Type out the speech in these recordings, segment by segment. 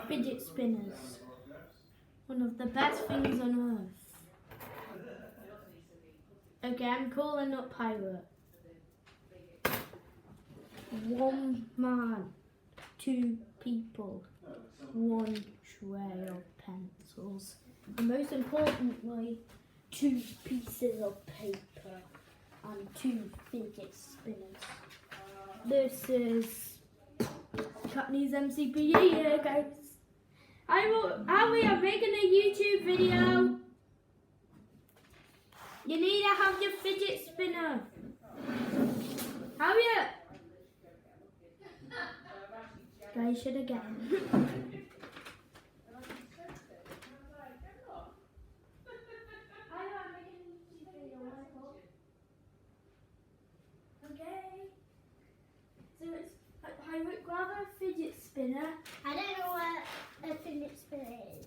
Fidget spinners. One of the best things on earth. Okay, I'm calling up Pirate. 1 man, 2 people, 1 tray of pencils, and most importantly, 2 pieces of paper and 2 fidget spinners. This is Cockney's MCP. Yeah, guys. We are making a YouTube video. You need to have your fidget spinner. Harriet! Guys, should I get him? Okay. So it's I would grab a fidget spinner. I don't know what a fidget spinner is.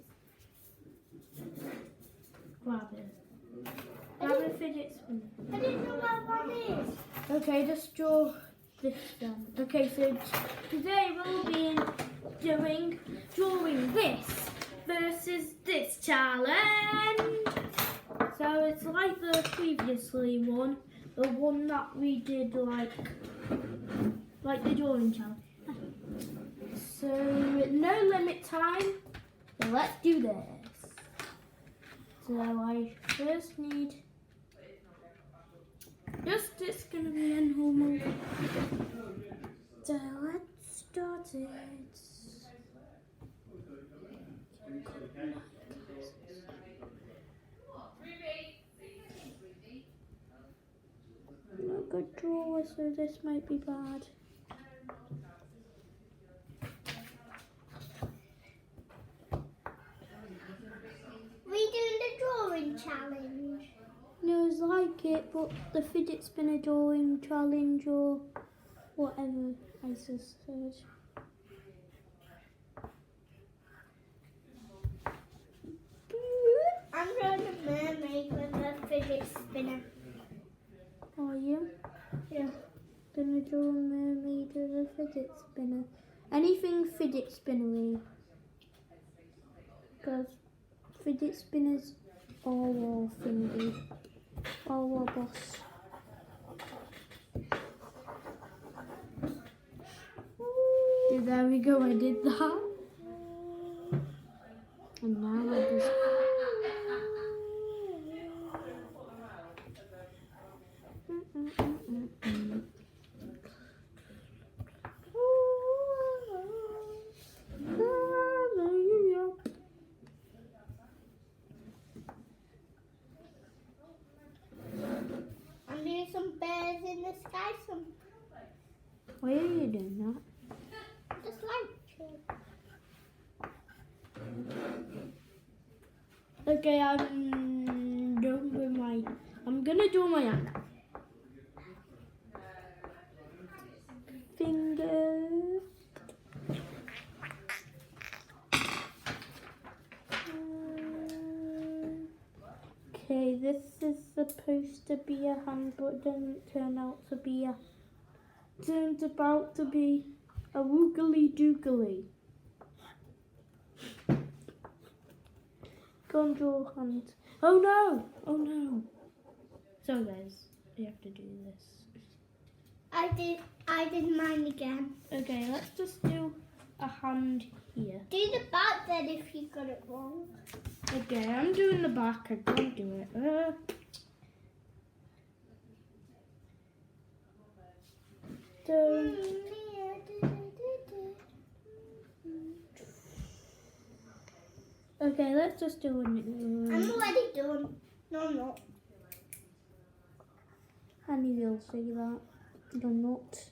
Grab it. Grab a fidget spinner. I didn't know what one is. Okay, just draw this down. Okay, so today we'll be drawing this versus this challenge. So it's like the previously one, the one that we did like the drawing challenge. So no limit time. So let's do this. So I first need it's gonna be a normal. So let's start it. I'm not a good drawer, so this might be bad. We doing the drawing challenge? No, it's like it, but the fidget spinner drawing challenge or whatever I just said. I'm drawing a mermaid with a fidget spinner. Are you? Yeah. Gonna draw a mermaid with a fidget spinner. Anything fidget spinnery. Because fidget spinners are all thingy. All our boss. Yeah, there we go, I did that. And now I just... I'm doing some birds in the sky, some Why are you doing that? just like Okay, I'm done with my... I'm gonna do my hand now. Fingers. Okay, this is supposed to be a hand, but it doesn't turn out to be a... Turns about to be a woogly doogly. Go and draw a hand. Oh no! Oh no! So guys, you have to do this. I did mine again. Okay, let's just do a hand here. Do the back then if you got it wrong. Okay, I'm doing the back. I can't do it. So, okay, let's just do I'm it. already done. No, I'm not. And you'll see that. You're not.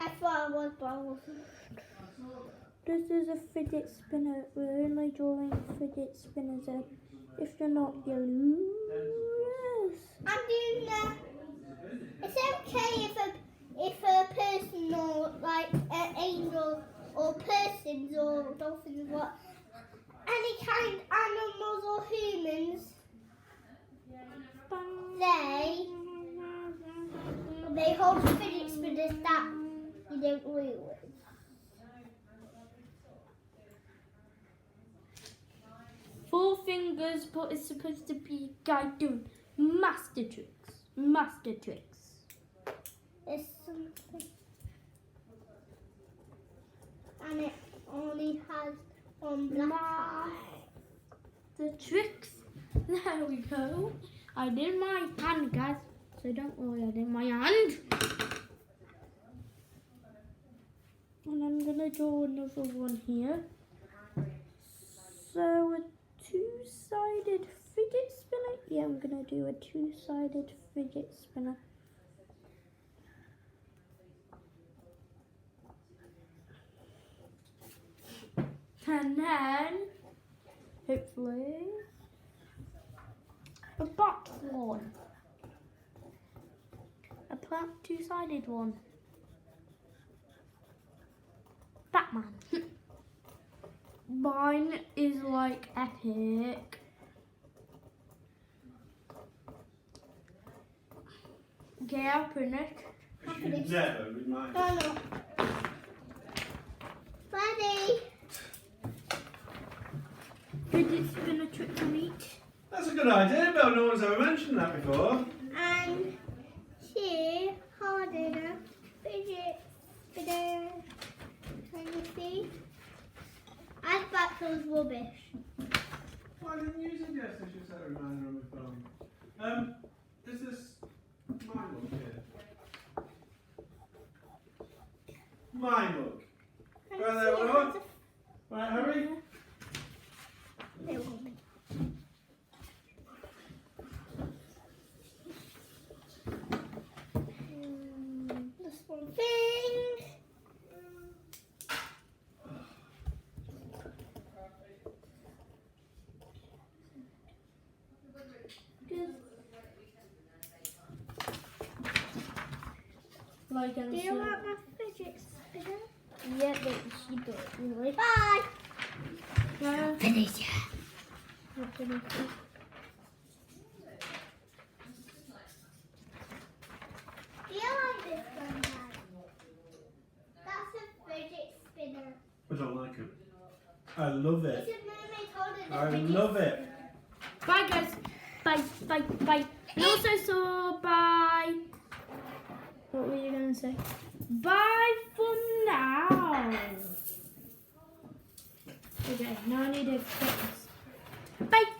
I thought I was, but I wasn't. This is a fidget spinner. We're only drawing fidget spinners. If you're not, you lose. I'm doing that. It's okay if a person or like an angel or persons or dolphins or what, any kind of animals or humans, they hold fidget spinners that you don't lose. 4 fingers, but it's supposed to be a guy doing master tricks. Master tricks. It's something. And it only has one black eye. The tricks. There we go. I did my hand, guys. So don't worry, I did my hand. And I'm gonna draw another one here. So a 2-sided fidget spinner. Yeah, I'm gonna do a 2-sided fidget spinner. And then, hopefully, a black one. A black 2-sided one. Batman. Mine is like epic. Okay, I'll print it. After this. Never remind Oh no. Ready? Fidget spinner trick to meet. That's a good idea, Bill. No one's ever mentioned that before. And here, harder, fidget spinner. Can you see? I thought it was rubbish. Why didn't you suggest I should set a reminder on my phone? Is this my mug here? My mug. Can Right you there, see it Willow. has Right, hurry. a little bit? This one thing. Like I'm Do you so- want my fidget spinner? Yeah, but she does. Really? Bye. Yeah. Finish. Do you like this one, Dad? That's a fidget spinner. I don't like it. I love It's it. a mermaid holding a I fidget love it. Bye, guys. Bye, bye, bye. And also, so bye. What were you gonna say? Bye for now. Okay, now I need to get this. Bye.